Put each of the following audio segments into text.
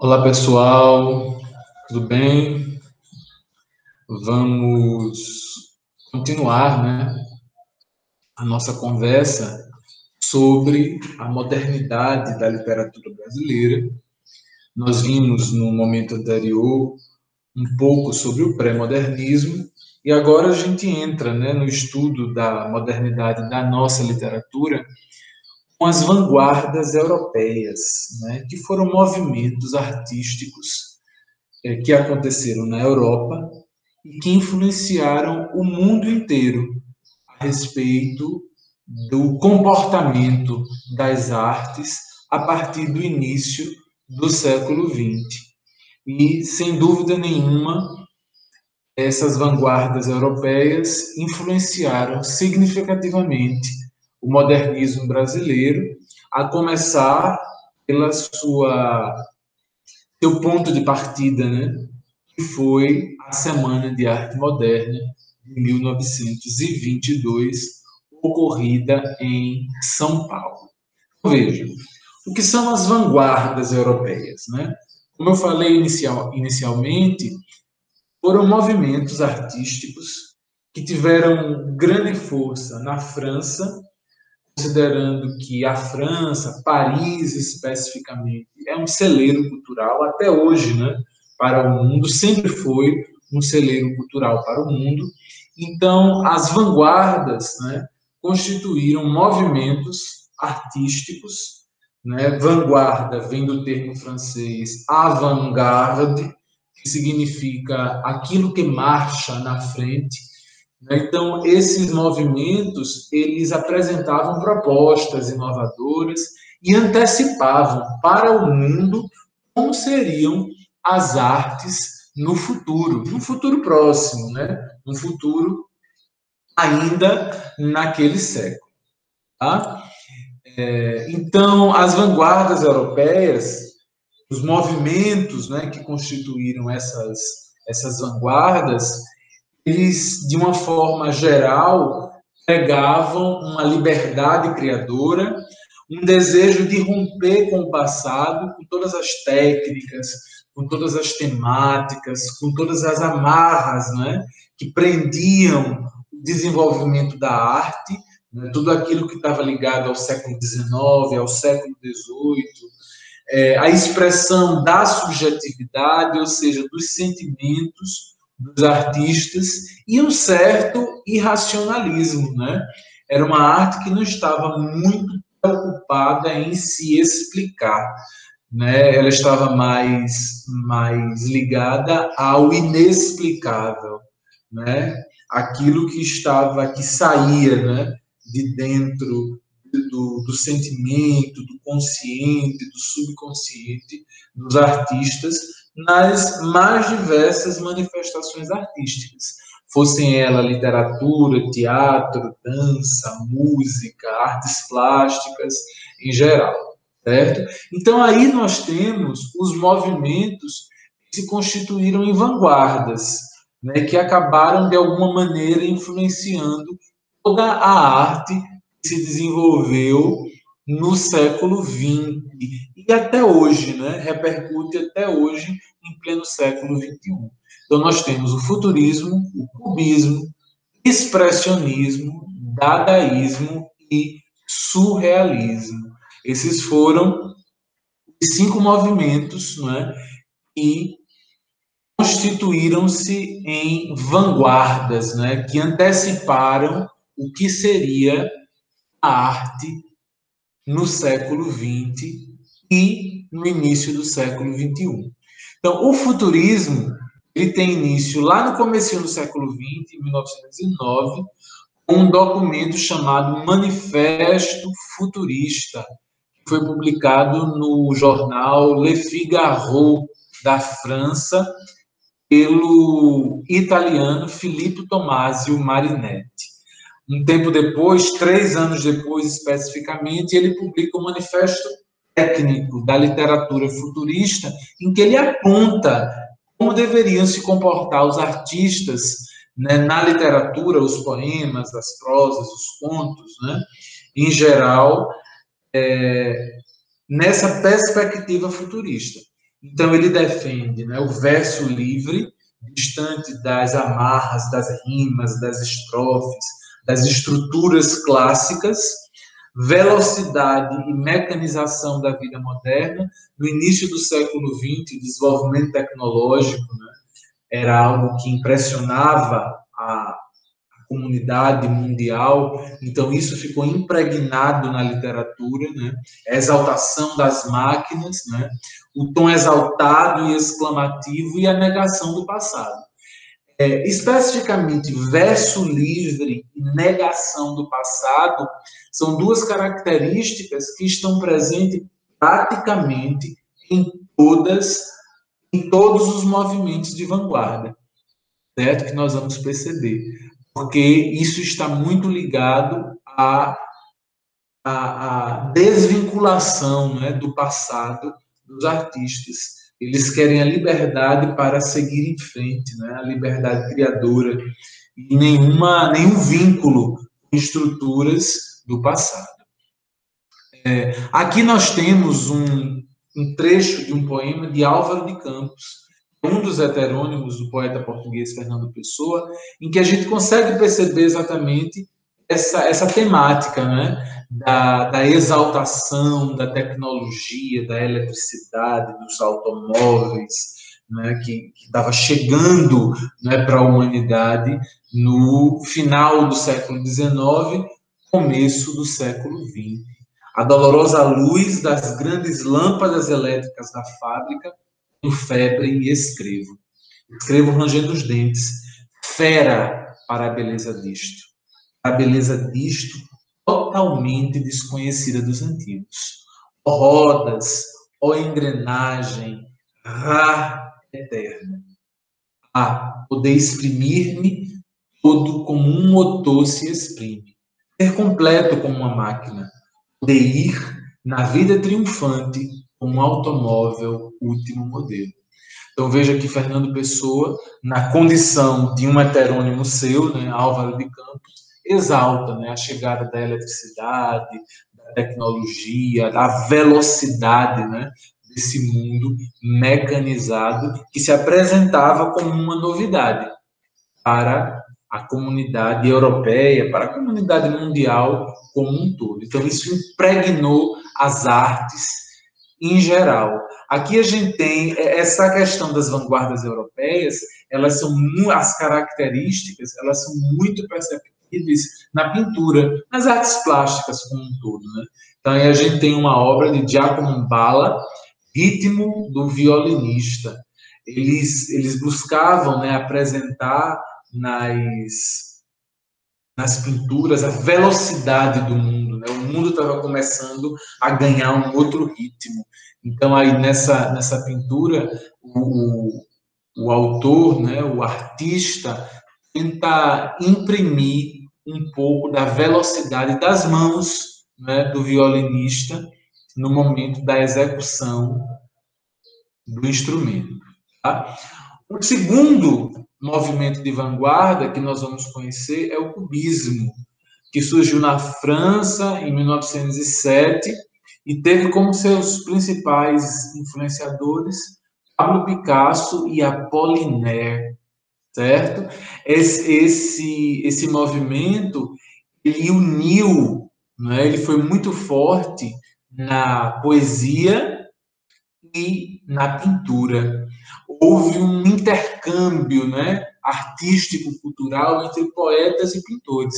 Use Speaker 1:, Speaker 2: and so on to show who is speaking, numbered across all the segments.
Speaker 1: Olá, pessoal, tudo bem? Vamos continuar, né, a nossa conversa sobre a modernidade da literatura brasileira. Nós vimos no momento anterior um pouco sobre o pré-modernismo e agora a gente entra, né, no estudo da modernidade da nossa literatura com as vanguardas europeias, né, que foram movimentos artísticos que aconteceram na Europa e que influenciaram o mundo inteiro a respeito do comportamento das artes a partir do início do século XX. E, sem dúvida nenhuma, essas vanguardas europeias influenciaram significativamente o modernismo brasileiro, a começar pela seu ponto de partida, né? Que foi a Semana de Arte Moderna de 1922, ocorrida em São Paulo. Veja, o que são as vanguardas europeias, né? Como eu falei inicialmente, foram movimentos artísticos que tiveram grande força na França, considerando que a França, Paris especificamente, é um celeiro cultural até hoje, né, para o mundo, sempre foi um celeiro cultural para o mundo. Então, as vanguardas, né, constituíram movimentos artísticos, né, vanguarda vem do termo francês avant-garde, que significa aquilo que marcha na frente. Então, esses movimentos, eles apresentavam propostas inovadoras e antecipavam para o mundo como seriam as artes no futuro próximo, né? No futuro ainda naquele século, tá? Então, as vanguardas europeias, os movimentos, né, que constituíram essas vanguardas, eles, de uma forma geral, pregavam uma liberdade criadora, um desejo de romper com o passado, com todas as técnicas, com todas as temáticas, com todas as amarras, né, que prendiam o desenvolvimento da arte, né, tudo aquilo que estava ligado ao século XIX, ao século XVIII, a expressão da subjetividade, ou seja, dos sentimentos dos artistas, e um certo irracionalismo, né? Era uma arte que não estava muito preocupada em se explicar, né? Ela estava mais ligada ao inexplicável, né? Aquilo que saía, né, de dentro do sentimento, do consciente, do subconsciente dos artistas nas mais diversas manifestações artísticas, fossem elas literatura, teatro, dança, música, artes plásticas em geral, certo? Então aí nós temos os movimentos que se constituíram em vanguardas, né, que acabaram de alguma maneira influenciando toda a arte se desenvolveu no século XX e até hoje, né, repercute até hoje em pleno século XXI. Então nós temos o futurismo, o cubismo, expressionismo, dadaísmo e surrealismo. Esses foram os 5 movimentos, né, que constituíram-se em vanguardas, né, que anteciparam o que seria a arte no século XX e no início do século XXI. Então, o futurismo ele tem início lá no começo do século XX, em 1909, com um documento chamado Manifesto Futurista, que foi publicado no jornal Le Figaro, da França, pelo italiano Filippo Tommasio Marinetti. Um tempo depois, 3 anos depois especificamente, ele publica o Manifesto Técnico da Literatura Futurista, em que ele aponta como deveriam se comportar os artistas, né, na literatura, os poemas, as prosas, os contos, né, em geral, nessa perspectiva futurista. Então, ele defende, né, o verso livre, distante das amarras, das rimas, das estrofes, das estruturas clássicas, velocidade e mecanização da vida moderna. No início do século XX, o desenvolvimento tecnológico, né, era algo que impressionava a comunidade mundial, então isso ficou impregnado na literatura, né? A exaltação das máquinas, né? O tom exaltado e exclamativo e a negação do passado. Especificamente, verso livre e negação do passado são duas características que estão presentes praticamente em todos os movimentos de vanguarda, certo? Que nós vamos perceber, porque isso está muito ligado à desvinculação, né, do passado dos artistas. Eles querem a liberdade para seguir em frente, né, a liberdade criadora, e nenhum vínculo com estruturas do passado. Aqui nós temos um trecho de um poema de Álvaro de Campos, um dos heterônimos do poeta português Fernando Pessoa, em que a gente consegue perceber exatamente essa temática, né, da exaltação da tecnologia, da eletricidade, dos automóveis, né, que estava chegando, né, para a humanidade no final do século XIX, começo do século XX. A dolorosa luz das grandes lâmpadas elétricas da fábrica, febre e escrevo. Escrevo rangendo os dentes. Fera para a beleza disto. A beleza disto totalmente desconhecida dos antigos. Ó rodas, ó engrenagem, eterna. Poder exprimir-me todo como um motor se exprime. Ser completo como uma máquina. Poder ir na vida triunfante como um automóvel último modelo. Então, veja que Fernando Pessoa, na condição de um heterônimo seu, né, Álvaro de Campos, exalta, né, a chegada da eletricidade, da tecnologia, da velocidade, né, desse mundo mecanizado que se apresentava como uma novidade para a comunidade europeia, para a comunidade mundial como um todo. Então, isso impregnou as artes em geral. Aqui a gente tem essa questão das vanguardas europeias, as características, elas são muito perceptíveis na pintura, nas artes plásticas como um todo, né? Então, aí a gente tem uma obra de Giacomo Balla, Ritmo do Violinista. Eles buscavam, né, apresentar nas pinturas a velocidade do mundo, né? O mundo estava começando a ganhar um outro ritmo. Então, aí nessa pintura, o autor, né, o artista, tenta imprimir um pouco da velocidade das mãos, né, do violinista no momento da execução do instrumento. Tá? O segundo movimento de vanguarda que nós vamos conhecer é o cubismo, que surgiu na França em 1907 e teve como seus principais influenciadores Pablo Picasso e Apollinaire, certo? Esse movimento, ele uniu, né? Ele foi muito forte na poesia e na pintura. Houve um intercâmbio, né, artístico-cultural entre poetas e pintores.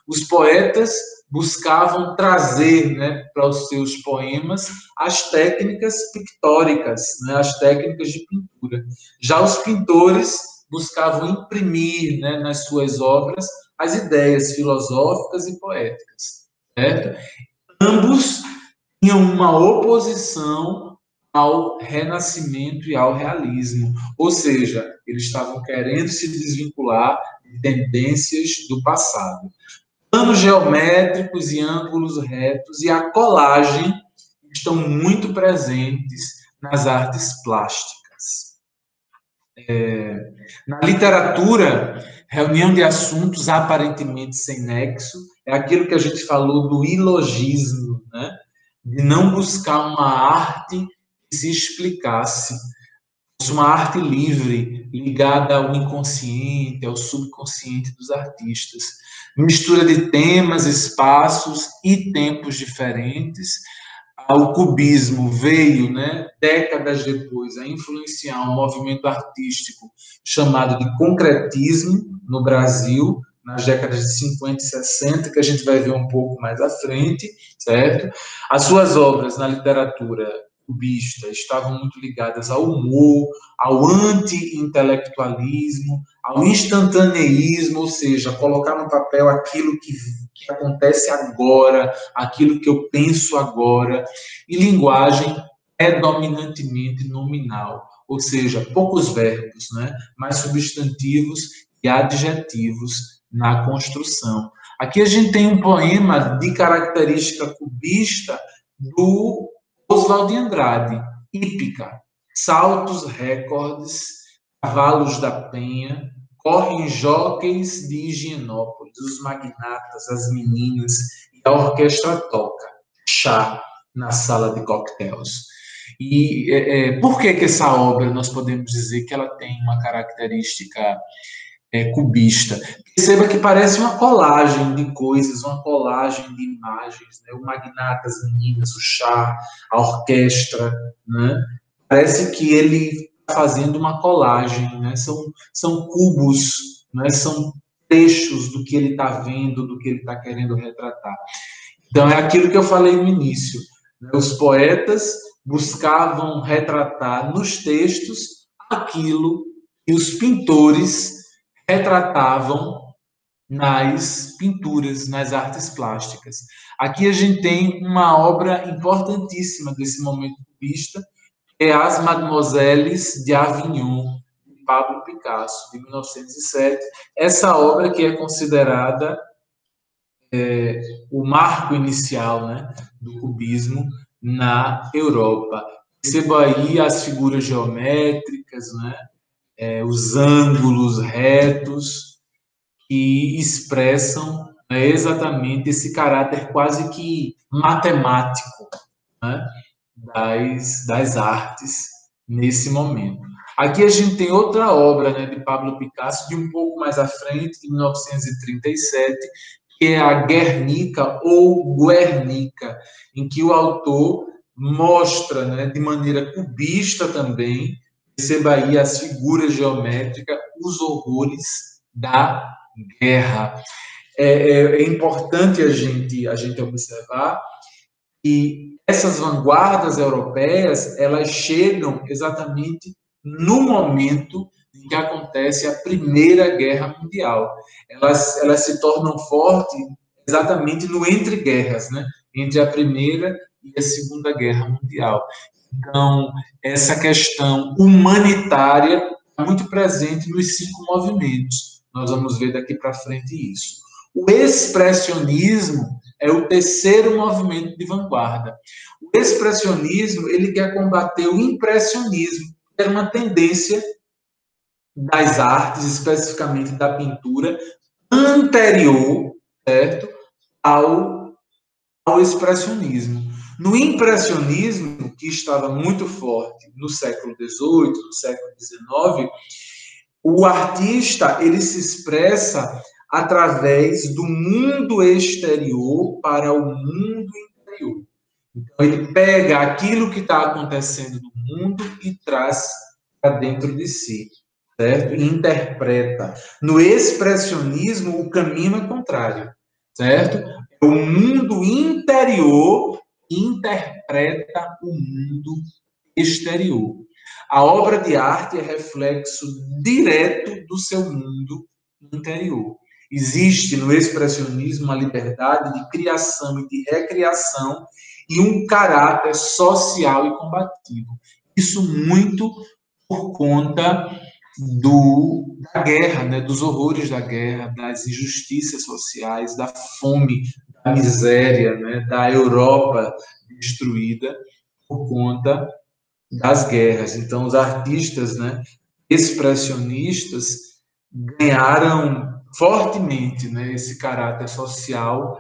Speaker 1: Os poetas buscavam trazer, né, para os seus poemas as técnicas pictóricas, né, as técnicas de pintura. Já os pintores buscavam imprimir, né, nas suas obras as ideias filosóficas e poéticas, certo? Ambos tinham uma oposição ao renascimento e ao realismo, ou seja, eles estavam querendo se desvincular de tendências do passado. Planos geométricos e ângulos retos e a colagem estão muito presentes nas artes plásticas. Na literatura, reunião de assuntos aparentemente sem nexo é aquilo que a gente falou do ilogismo, né? De não buscar uma arte que se explicasse, fosse uma arte livre, ligada ao inconsciente, ao subconsciente dos artistas. Mistura de temas, espaços e tempos diferentes. O cubismo veio, né, décadas depois, a influenciar um movimento artístico chamado de concretismo no Brasil, nas décadas de 50 e 60, que a gente vai ver um pouco mais à frente, certo? As suas obras na literatura cubista estavam muito ligadas ao humor, ao anti-intelectualismo, ao instantaneísmo, ou seja, colocar no papel aquilo que acontece agora, aquilo que eu penso agora, e linguagem predominantemente nominal, ou seja, poucos verbos, né? Mais substantivos e adjetivos na construção. Aqui a gente tem um poema de característica cubista do Oswald de Andrade, Hípica, saltos recordes, cavalos da penha, correm jóqueis de Higienópolis, os magnatas, as meninas, e a orquestra toca chá na sala de coquetéis. E por que essa obra, nós podemos dizer que ela tem uma característica cubista? Perceba que parece uma colagem de coisas, uma colagem de imagens, né? O magnata, as meninas, o chá, a orquestra, né? Parece que ele está fazendo uma colagem, né? São cubos, né? São trechos do que ele está vendo, do que ele está querendo retratar. Então, é aquilo que eu falei no início, né? Os poetas buscavam retratar nos textos aquilo que os pintores retratavam nas pinturas, nas artes plásticas. Aqui a gente tem uma obra importantíssima desse momento cubista, que é As Mademoiselles de Avignon, de Pablo Picasso, de 1907. Essa obra que é considerada o marco inicial, né, do cubismo na Europa. Perceba aí as figuras geométricas, né, os ângulos retos, que expressam, né, exatamente esse caráter quase que matemático, né, das artes nesse momento. Aqui a gente tem outra obra, né, de Pablo Picasso, de um pouco mais à frente, de 1937, que é a Guernica ou Guernica, em que o autor mostra, né, de maneira cubista também, perceba aí as figuras geométricas, os horrores da guerra. É importante a gente observar que essas vanguardas europeias, elas chegam exatamente no momento em que acontece a Primeira Guerra Mundial. Elas se tornam fortes exatamente no entre-guerras, né? Entre a Primeira e a Segunda Guerra Mundial. Então, essa questão humanitária é muito presente nos 5 movimentos. Nós vamos ver daqui para frente isso. O expressionismo é o terceiro movimento de vanguarda. O expressionismo, ele quer combater o impressionismo, que era uma tendência das artes, especificamente da pintura, anterior, certo, ao expressionismo. No impressionismo, que estava muito forte no século XVIII, no século XIX, o artista ele se expressa através do mundo exterior para o mundo interior. Então, ele pega aquilo que está acontecendo no mundo e traz para dentro de si, certo? E interpreta. No expressionismo, o caminho é contrário, certo? O mundo interior interpreta o mundo exterior. A obra de arte é reflexo direto do seu mundo interior. Existe no expressionismo uma liberdade de criação e de recriação e um caráter social e combativo. Isso muito por conta da guerra, né, dos horrores da guerra, das injustiças sociais, da fome, da miséria, né, da Europa destruída por conta das guerras. Então, os artistas, né, expressionistas ganharam fortemente, né, esse caráter social